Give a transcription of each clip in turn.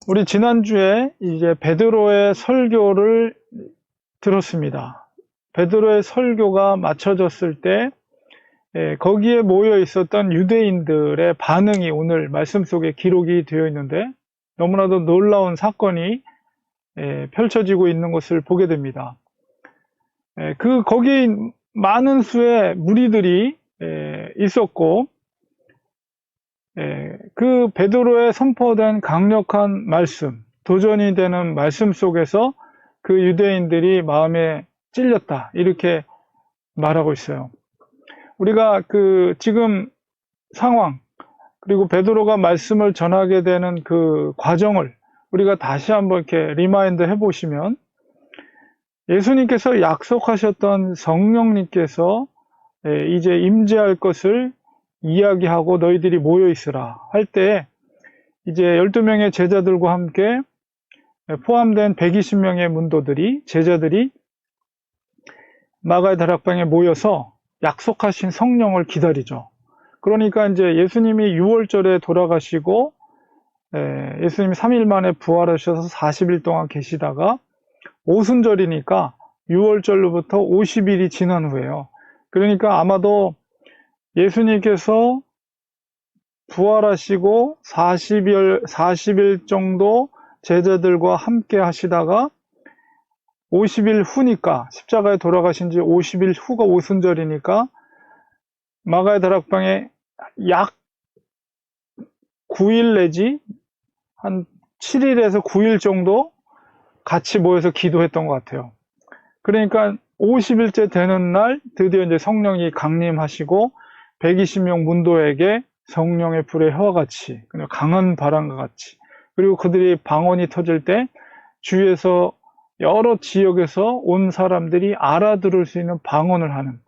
우리 지난주에 이제 베드로의 설교를 들었습니다. 베드로의 설교가 마쳐졌을 때 거기에 모여 있었던 유대인들의 반응이 오늘 말씀 속에 기록이 되어 있는데 너무나도 놀라운 사건이 펼쳐지고 있는 것을 보게 됩니다. 거기 많은 수의 무리들이 있었고 그 베드로의 선포된 강력한 말씀, 도전이 되는 말씀 속에서 그 유대인들이 마음에 찔렸다 이렇게 말하고 있어요. 우리가 그 지금 상황 그리고 베드로가 말씀을 전하게 되는 그 과정을 우리가 다시 한번 이렇게 리마인드 해보시면 예수님께서 약속하셨던 성령님께서 이제 임재할 것을 이야기하고 너희들이 모여 있으라 할 때 이제 12명의 제자들과 함께 포함된 120명의 문도들이 제자들이 마가의 다락방에 모여서 약속하신 성령을 기다리죠. 그러니까 이제 예수님이 6월절에 돌아가시고 예수님이 3일 만에 부활하셔서 40일 동안 계시다가 오순절이니까 6월절로부터 50일이 지난 후에요. 그러니까 아마도 예수님께서 부활하시고 40일 정도 제자들과 함께 하시다가 50일 후니까 십자가에 돌아가신 지 50일 후가 오순절이니까 마가의 다락방에 약 9일 내지 한 7일에서 9일 정도 같이 모여서 기도했던 것 같아요. 그러니까 50일째 되는 날 드디어 이제 성령이 강림하시고 120명 문도에게 성령의 불의 혀와 같이 그냥 강한 바람과 같이 그리고 그들이 방언이 터질 때 주위에서 여러 지역에서 온 사람들이 알아들을 수 있는 방언을 하는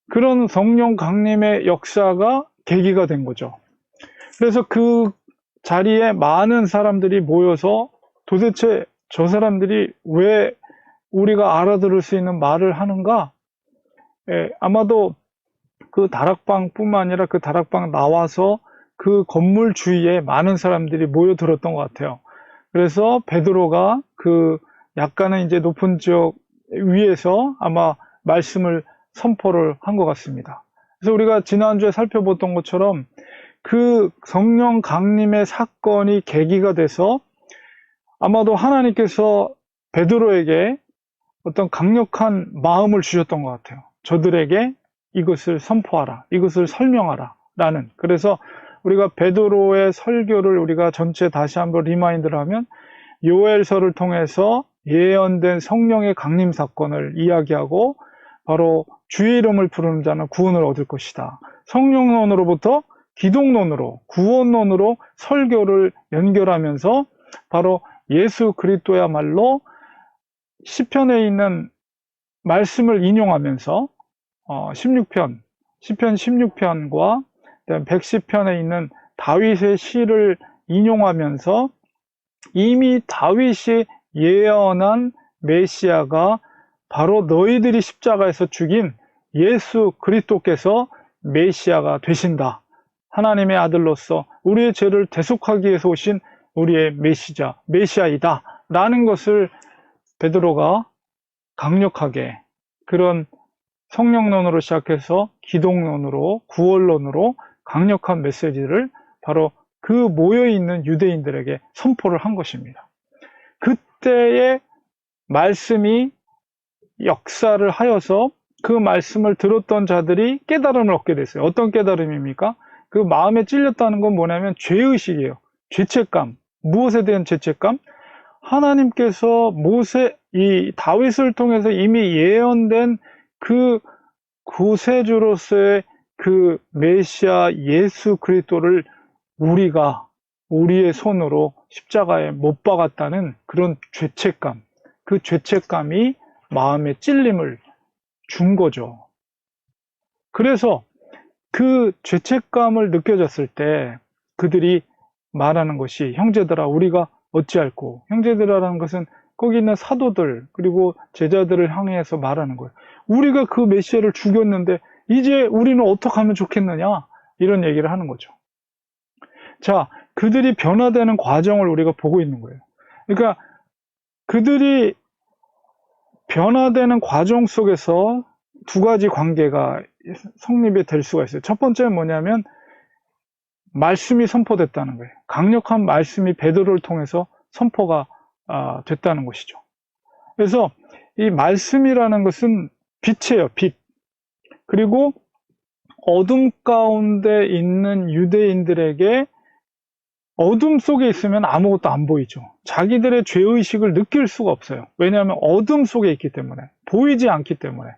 그런 성령 강림의 역사가 계기가 된 거죠. 그래서 그 자리에 많은 사람들이 모여서 도대체 저 사람들이 왜 우리가 알아들을 수 있는 말을 하는가? 아마도 그 다락방뿐만 아니라 그 다락방 나와서 그 건물 주위에 많은 사람들이 모여들었던 것 같아요. 그래서 베드로가 그 약간은 이제 높은 지역 위에서 아마 말씀을 선포를 한 것 같습니다. 그래서 우리가 지난주에 살펴봤던 것처럼 그 성령 강림의 사건이 계기가 돼서 아마도 하나님께서 베드로에게 어떤 강력한 마음을 주셨던 것 같아요. 저들에게 이것을 선포하라, 이것을 설명하라 라는. 그래서 우리가 베드로의 설교를 우리가 전체 다시 한번 리마인드를 하면 요엘서를 통해서 예언된 성령의 강림 사건을 이야기하고 바로 주의 이름을 부르는 자는 구원을 얻을 것이다. 성령론으로부터 기독론으로 구원론으로 설교를 연결하면서 바로 예수 그리스도야말로 시편에 있는 말씀을 인용하면서 16편, 시편 16편과 110편에 있는 다윗의 시를 인용하면서 이미 다윗이 예언한 메시아가 바로 너희들이 십자가에서 죽인 예수 그리스도께서 메시아가 되신다. 하나님의 아들로서 우리의 죄를 대속하기 위해서 오신 우리의 메시아이다. 라는 것을 베드로가 강력하게 그런 성령론으로 시작해서 기독론으로 구원론으로 강력한 메시지를 바로 그 모여있는 유대인들에게 선포를 한 것입니다. 그때의 말씀이 역사를 하여서 그 말씀을 들었던 자들이 깨달음을 얻게 됐어요. 어떤 깨달음입니까? 그 마음에 찔렸다는 건 뭐냐면 죄의식이에요. 죄책감. 무엇에 대한 죄책감? 하나님께서 이 다윗을 통해서 이미 예언된 그 구세주로서의 그 메시아 예수 그리스도를 우리가 우리의 손으로 십자가에 못 박았다는 그런 죄책감, 그 죄책감이 마음에 찔림을 준 거죠. 그래서 그 죄책감을 느껴졌을 때 그들이 말하는 것이 형제들아 우리가 어찌할꼬. 형제들아라는 것은 거기 있는 사도들 그리고 제자들을 향해서 말하는 거예요. 우리가 그 메시아를 죽였는데 이제 우리는 어떻게 하면 좋겠느냐 이런 얘기를 하는 거죠. 자, 그들이 변화되는 과정을 우리가 보고 있는 거예요. 그러니까 그들이 변화되는 과정 속에서 두 가지 관계가 성립이 될 수가 있어요. 첫 번째는 뭐냐면 말씀이 선포됐다는 거예요. 강력한 말씀이 베드로를 통해서 선포가 됐다는 것이죠. 그래서 이 말씀이라는 것은 빛이에요, 빛. 그리고 어둠 가운데 있는 유대인들에게 어둠 속에 있으면 아무것도 안 보이죠. 자기들의 죄의식을 느낄 수가 없어요. 왜냐하면 어둠 속에 있기 때문에, 보이지 않기 때문에.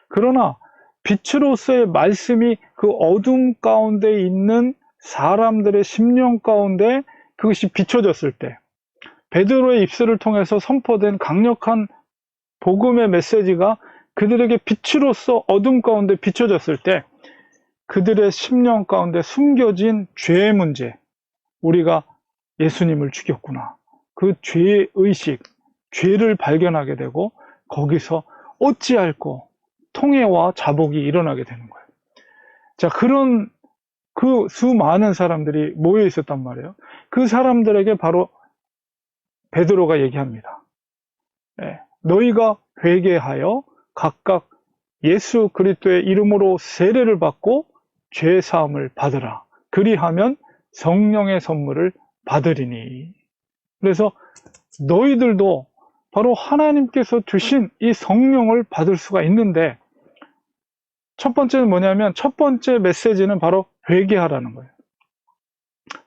그러나 빛으로서의 말씀이 그 어둠 가운데 있는 사람들의 심령 가운데 그것이 비춰졌을 때, 베드로의 입술을 통해서 선포된 강력한 복음의 메시지가 그들에게 빛으로서 어둠 가운데 비춰졌을 때, 그들의 심령 가운데 숨겨진 죄의 문제, 우리가 예수님을 죽였구나, 그 죄의 의식, 죄를 발견하게 되고 거기서 어찌할꼬 통회와 자복이 일어나게 되는 거예요. 자, 그런 그 수많은 사람들이 모여 있었단 말이에요. 그 사람들에게 바로 베드로가 얘기합니다. 너희가 회개하여 각각 예수 그리스도의 이름으로 세례를 받고 죄 사함을 받으라. 그리하면 성령의 선물을 받으리니. 그래서 너희들도 바로 하나님께서 주신 이 성령을 받을 수가 있는데, 첫 번째는 뭐냐면, 첫 번째 메시지는 바로 회개하라는 거예요.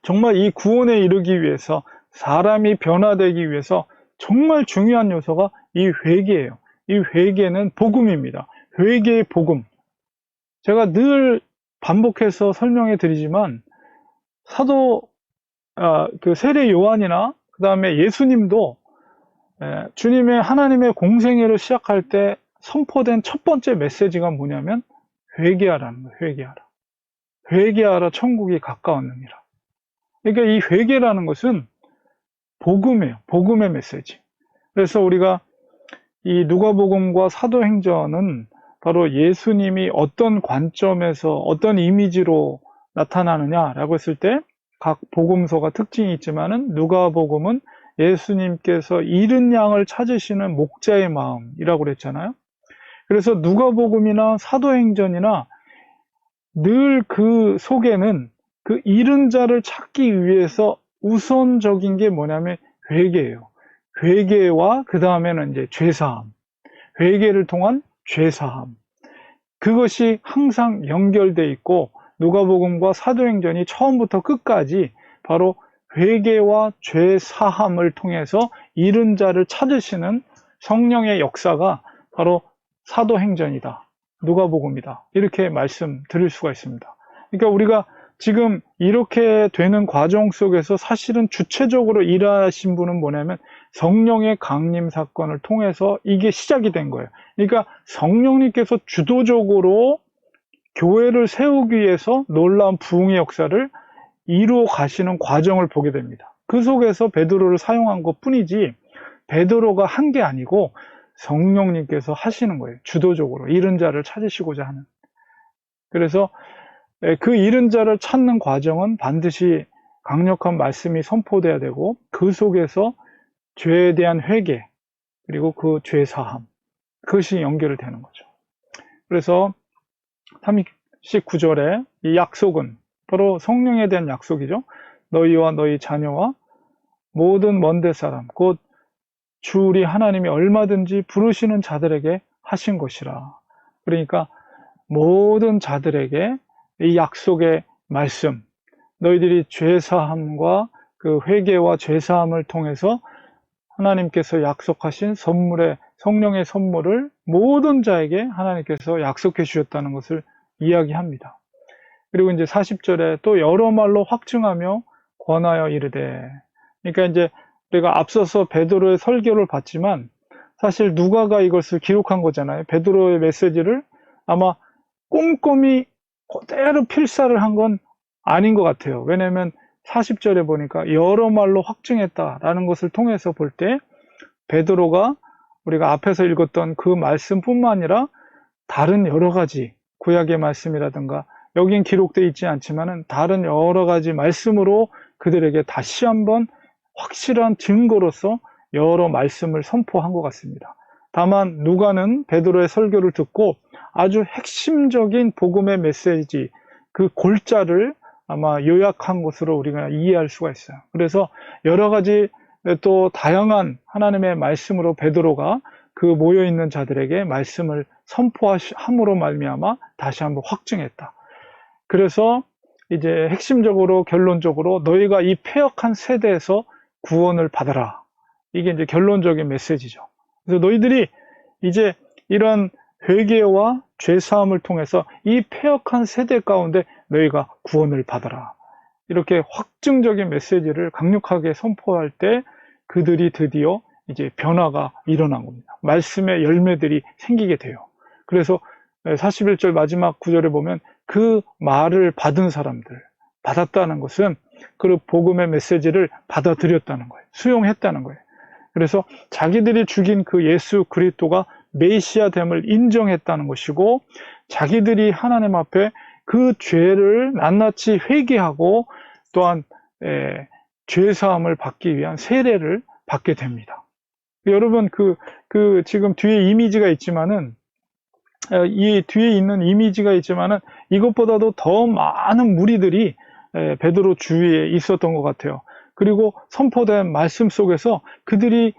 정말 이 구원에 이르기 위해서, 사람이 변화되기 위해서 정말 중요한 요소가 이 회개예요. 이 회개는 복음입니다. 회개의 복음. 제가 늘 반복해서 설명해 드리지만, 그 세례 요한이나 그 다음에 예수님도 주님의 하나님의 공생애를 시작할 때 선포된 첫 번째 메시지가 뭐냐면 회개하라는 거예요. 회개하라. 회개하라, 천국이 가까웠느니라. 그러니까 이 회개라는 것은 복음이에요. 복음의 메시지. 그래서 우리가 이 누가복음과 사도행전은 바로 예수님이 어떤 관점에서 어떤 이미지로 나타나느냐라고 했을 때 각 복음서가 특징이 있지만은 누가복음은 예수님께서 잃은 양을 찾으시는 목자의 마음이라고 그랬잖아요. 그래서 누가복음이나 사도행전이나 늘 그 속에는 그 잃은 자를 찾기 위해서 우선적인 게 뭐냐면 회개예요. 회개와 그 다음에는 이제 죄사함. 회개를 통한 죄사함. 그것이 항상 연결돼 있고, 누가복음과 사도행전이 처음부터 끝까지 바로 회개와 죄사함을 통해서 잃은 자를 찾으시는 성령의 역사가 바로 사도행전이다, 누가복음이다, 이렇게 말씀드릴 수가 있습니다. 그러니까 우리가 지금 이렇게 되는 과정 속에서 사실은 주체적으로 일하신 분은 뭐냐면 성령의 강림 사건을 통해서 이게 시작이 된 거예요. 그러니까 성령님께서 주도적으로 교회를 세우기 위해서 놀라운 부흥의 역사를 이루어 가시는 과정을 보게 됩니다. 그 속에서 베드로를 사용한 것 뿐이지 베드로가 한 게 아니고 성령님께서 하시는 거예요. 주도적으로 잃은 자를 찾으시고자 하는. 그래서 그 잃은 자를 찾는 과정은 반드시 강력한 말씀이 선포돼야 되고, 그 속에서 죄에 대한 회개, 그리고 그 죄 사함, 그것이 연결이 되는 거죠. 그래서 39절에 이 약속은 바로 성령에 대한 약속이죠. 너희와 너희 자녀와 모든 먼데 사람, 곧 주 우리 하나님이 얼마든지 부르시는 자들에게 하신 것이라. 그러니까 모든 자들에게 이 약속의 말씀, 너희들이 죄사함과 그 회개와 죄사함을 통해서 하나님께서 약속하신 선물의 성령의 선물을 모든 자에게 하나님께서 약속해 주셨다는 것을 이야기합니다. 그리고 이제 40절에 또 여러 말로 확증하며 권하여 이르되. 그러니까 이제 우리가 앞서서 베드로의 설교를 봤지만 사실 누가가 이것을 기록한 거잖아요. 베드로의 메시지를 아마 꼼꼼히 그대로 필사를 한 건 아닌 것 같아요. 왜냐하면 40절에 보니까 여러 말로 확증했다라는 것을 통해서 볼 때 베드로가 우리가 앞에서 읽었던 그 말씀뿐만 아니라 다른 여러 가지 구약의 말씀이라든가, 여긴 기록되어 있지 않지만은 다른 여러 가지 말씀으로 그들에게 다시 한번 확실한 증거로서 여러 말씀을 선포한 것 같습니다. 다만 누가는 베드로의 설교를 듣고 아주 핵심적인 복음의 메시지, 그 골자를 아마 요약한 것으로 우리가 이해할 수가 있어요. 그래서 여러 가지 또 다양한 하나님의 말씀으로 베드로가 그 모여있는 자들에게 말씀을 선포함으로 말미암아 다시 한번 확증했다. 그래서 이제 핵심적으로 결론적으로 너희가 이 패역한 세대에서 구원을 받아라. 이게 이제 결론적인 메시지죠. 그래서 너희들이 이제 이런 회개와 죄사함을 통해서 이 패역한 세대 가운데 너희가 구원을 받아라. 이렇게 확증적인 메시지를 강력하게 선포할 때 그들이 드디어 이제 변화가 일어난 겁니다. 말씀의 열매들이 생기게 돼요. 그래서 41절 마지막 구절에 보면 그 말을 받은 사람들, 받았다는 것은 그 복음의 메시지를 받아들였다는 거예요. 수용했다는 거예요. 그래서 자기들이 죽인 그 예수 그리스도가 메시아됨을 인정했다는 것이고, 자기들이 하나님 앞에 그 죄를 낱낱이 회개하고 또한 죄사함을 받기 위한 세례를 받게 됩니다. 여러분 지금 뒤에 이미지가 있지만은, 이 뒤에 있는 이미지가 있지만은 이것보다도 더 많은 무리들이 베드로 주위에 있었던 것 같아요. 그리고 선포된 말씀 속에서 그들이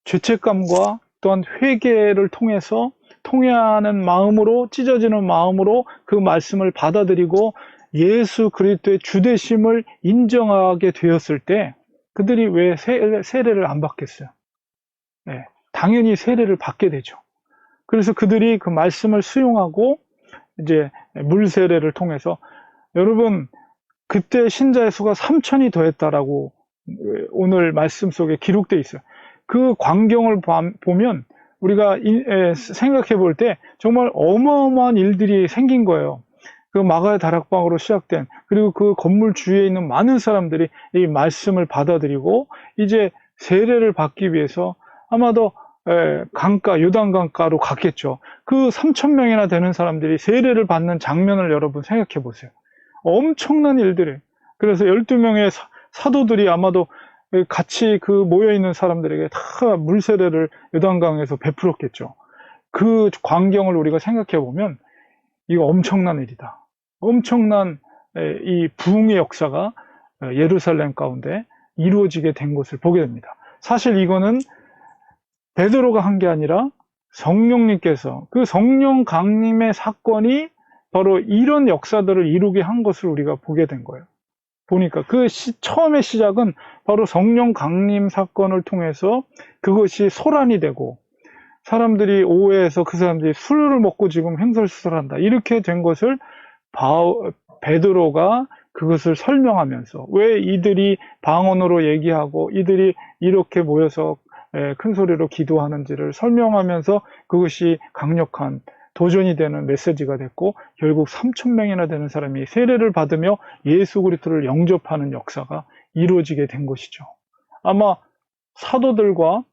죄책감과 또한 회개를 통해서 통회하는 마음으로, 찢어지는 마음으로 그 말씀을 받아들이고 예수 그리스도의 주되심을 인정하게 되었을 때 그들이 왜 세례를 안 받겠어요? 네, 당연히 세례를 받게 되죠. 그래서 그들이 그 말씀을 수용하고 이제 물 세례를 통해서, 여러분 그때 신자의 수가 3천이 더했다라고 오늘 말씀 속에 기록되어 있어요. 그 광경을 보면 우리가 생각해 볼 때 정말 어마어마한 일들이 생긴 거예요. 그 마가의 다락방으로 시작된, 그리고 그 건물 주위에 있는 많은 사람들이 이 말씀을 받아들이고 이제 세례를 받기 위해서 아마도 강가, 요단강가로 갔겠죠. 그 3천 명이나 되는 사람들이 세례를 받는 장면을 여러분 생각해 보세요. 엄청난 일들이. 그래서 12명의 사도들이 아마도 같이 그 모여있는 사람들에게 다 물세례를 요단강에서 베풀었겠죠. 그 광경을 우리가 생각해 보면 이거 엄청난 일이다. 엄청난 이 부흥의 역사가 예루살렘 가운데 이루어지게 된 것을 보게 됩니다. 사실 이거는 베드로가 한 게 아니라 성령님께서, 그 성령 강림의 사건이 바로 이런 역사들을 이루게 한 것을 우리가 보게 된 거예요. 보니까 처음의 시작은 바로 성령 강림 사건을 통해서 그것이 소란이 되고, 사람들이 오해해서 그 사람들이 술을 먹고 지금 횡설수설한다, 이렇게 된 것을 베드로가 그것을 설명하면서, 왜 이들이 방언으로 얘기하고 이들이 이렇게 모여서 큰 소리로 기도하는지를 설명하면서 그것이 강력한 도전이 되는 메시지가 됐고, 결국 3천 명이나 되는 사람이 세례를 받으며 예수 그리스도를 영접하는 역사가 이루어지게 된 것이죠. 아마 사도들과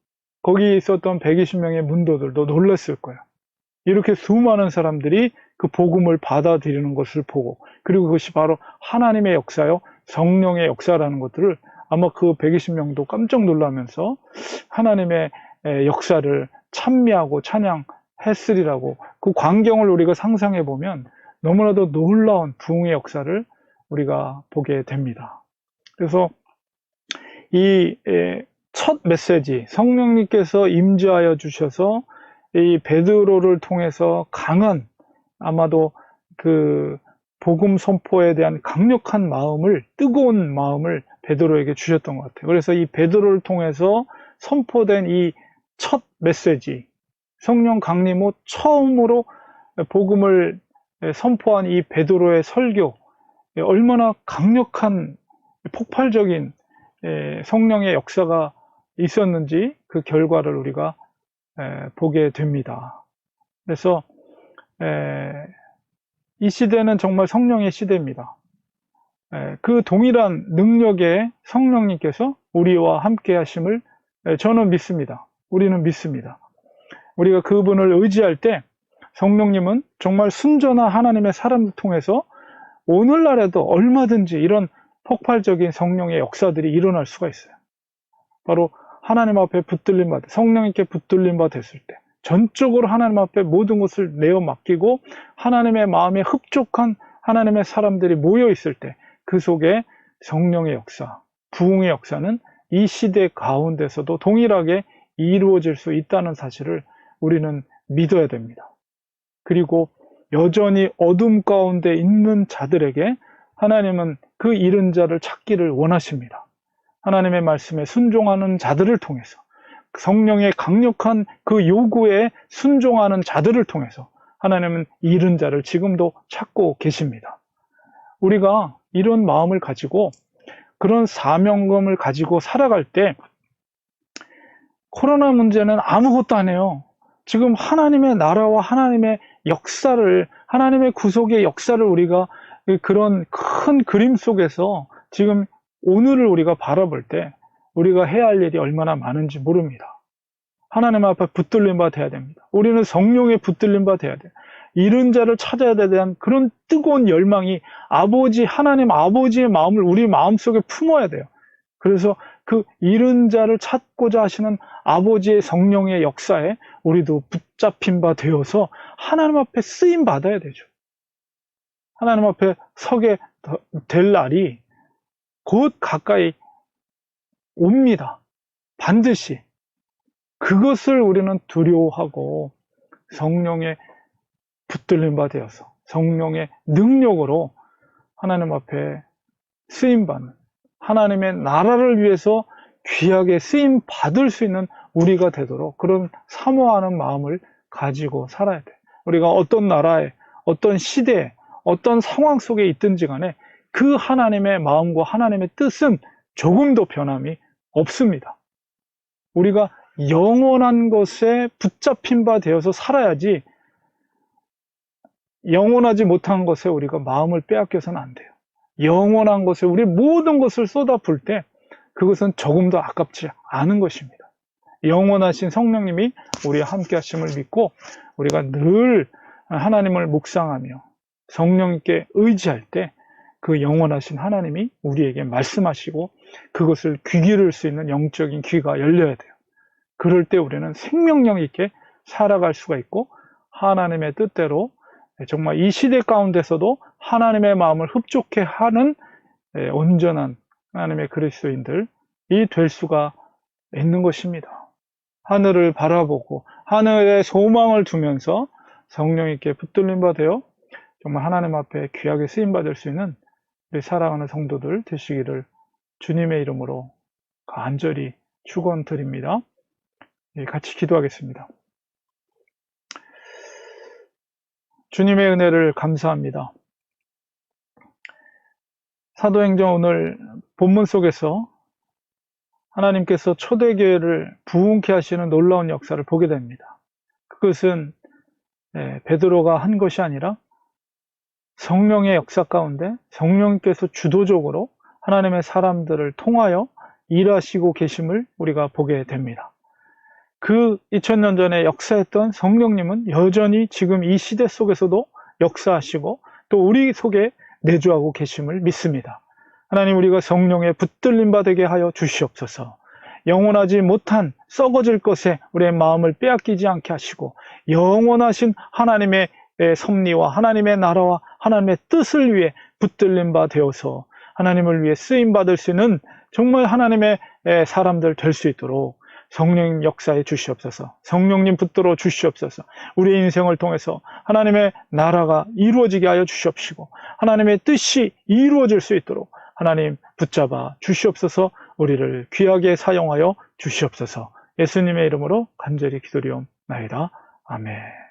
거기 있었던 120명의 문도들도 놀랐을 거예요. 이렇게 수많은 사람들이 그 복음을 받아들이는 것을 보고, 그리고 그것이 바로 하나님의 역사요, 성령의 역사라는 것들을 아마 그 120명도 깜짝 놀라면서 하나님의 역사를 찬미하고 찬양했으리라고, 그 광경을 우리가 상상해 보면 너무나도 놀라운 부흥의 역사를 우리가 보게 됩니다. 그래서 이 첫 메시지, 성령님께서 임재하여 주셔서 이 베드로를 통해서 강한, 아마도 그 복음 선포에 대한 강력한 마음을, 뜨거운 마음을 베드로에게 주셨던 것 같아요. 그래서 이 베드로를 통해서 선포된 이 첫 메시지, 성령 강림 후 처음으로 복음을 선포한 이 베드로의 설교, 얼마나 강력한 폭발적인 성령의 역사가 있었는지 그 결과를 우리가 보게 됩니다. 그래서 이 시대는 정말 성령의 시대입니다. 그 동일한 능력의 성령님께서 우리와 함께 하심을 저는 믿습니다. 우리는 믿습니다. 우리가 그분을 의지할 때 성령님은 정말 순전한 하나님의 사람을 통해서 오늘날에도 얼마든지 이런 폭발적인 성령의 역사들이 일어날 수가 있어요. 바로 하나님 앞에 붙들림 받아, 성령님께 붙들림 받았을 때, 전적으로 하나님 앞에 모든 것을 내어 맡기고 하나님의 마음에 흡족한 하나님의 사람들이 모여 있을 때, 그 속에 성령의 역사, 부흥의 역사는 이 시대 가운데서도 동일하게 이루어질 수 있다는 사실을 우리는 믿어야 됩니다. 그리고 여전히 어둠 가운데 있는 자들에게 하나님은 그 잃은 자를 찾기를 원하십니다. 하나님의 말씀에 순종하는 자들을 통해서, 성령의 강력한 그 요구에 순종하는 자들을 통해서 하나님은 잃은 자를 지금도 찾고 계십니다. 우리가 이런 마음을 가지고 그런 사명감을 가지고 살아갈 때 코로나 문제는 아무것도 안 해요. 지금 하나님의 나라와 하나님의 역사를, 하나님의 구속의 역사를 우리가 그런 큰 그림 속에서 지금 오늘을 우리가 바라볼 때 우리가 해야 할 일이 얼마나 많은지 모릅니다. 하나님 앞에 붙들림 바 돼야 됩니다. 우리는 성령에 붙들림 바 돼야 돼요. 잃은 자를 찾아야 돼 대한 그런 뜨거운 열망이 하나님 아버지의 마음을 우리 마음속에 품어야 돼요. 그래서 그 잃은 자를 찾고자 하시는 아버지의 성령의 역사에 우리도 붙잡힌 바 되어서 하나님 앞에 쓰임 받아야 되죠. 하나님 앞에 서게 될 날이 곧 가까이 옵니다. 반드시. 그것을 우리는 두려워하고 성령의 붙들림 바 되어서 성령의 능력으로 하나님 앞에 쓰임받는, 하나님의 나라를 위해서 귀하게 쓰임 받을 수 있는 우리가 되도록 그런 사모하는 마음을 가지고 살아야 돼. 우리가 어떤 나라에, 어떤 시대에, 어떤 상황 속에 있든지 간에 그 하나님의 마음과 하나님의 뜻은 조금도 변함이 없습니다. 우리가 영원한 것에 붙잡힌 바 되어서 살아야지 영원하지 못한 것에 우리가 마음을 빼앗겨서는 안 돼요. 영원한 것에 우리 모든 것을 쏟아부을 때 그것은 조금도 아깝지 않은 것입니다. 영원하신 성령님이 우리와 함께 하심을 믿고 우리가 늘 하나님을 묵상하며 성령님께 의지할 때 그 영원하신 하나님이 우리에게 말씀하시고 그것을 귀 기를 수 있는 영적인 귀가 열려야 돼요. 그럴 때 우리는 생명력 있게 살아갈 수가 있고 하나님의 뜻대로 정말 이 시대 가운데서도 하나님의 마음을 흡족해 하는 온전한 하나님의 그리스도인들이 될 수가 있는 것입니다. 하늘을 바라보고 하늘에 소망을 두면서 성령님께 붙들림 바 되어 정말 하나님 앞에 귀하게 쓰임받을 수 있는 우리 사랑하는 성도들 되시기를 주님의 이름으로 간절히 축원드립니다. 같이 기도하겠습니다. 주님의 은혜를 감사합니다. 사도행전 오늘 본문 속에서 하나님께서 초대교회를 부흥케 하시는 놀라운 역사를 보게 됩니다. 그것은 베드로가 한 것이 아니라 성령의 역사 가운데 성령께서 주도적으로 하나님의 사람들을 통하여 일하시고 계심을 우리가 보게 됩니다. 그 2000년 전에 역사했던 성령님은 여전히 지금 이 시대 속에서도 역사하시고 또 우리 속에 내주하고 계심을 믿습니다. 하나님, 우리가 성령에 붙들림 받게 하여 주시옵소서. 영원하지 못한 썩어질 것에 우리의 마음을 빼앗기지 않게 하시고 영원하신 하나님의 섭리와 하나님의 나라와 하나님의 뜻을 위해 붙들림 바 되어서 하나님을 위해 쓰임 받을 수 있는 정말 하나님의 사람들 될 수 있도록 성령님 역사해 주시옵소서. 성령님 붙들어 주시옵소서. 우리의 인생을 통해서 하나님의 나라가 이루어지게 하여 주시옵시고 하나님의 뜻이 이루어질 수 있도록 하나님 붙잡아 주시옵소서. 우리를 귀하게 사용하여 주시옵소서. 예수님의 이름으로 간절히 기도리옵나이다. 아멘.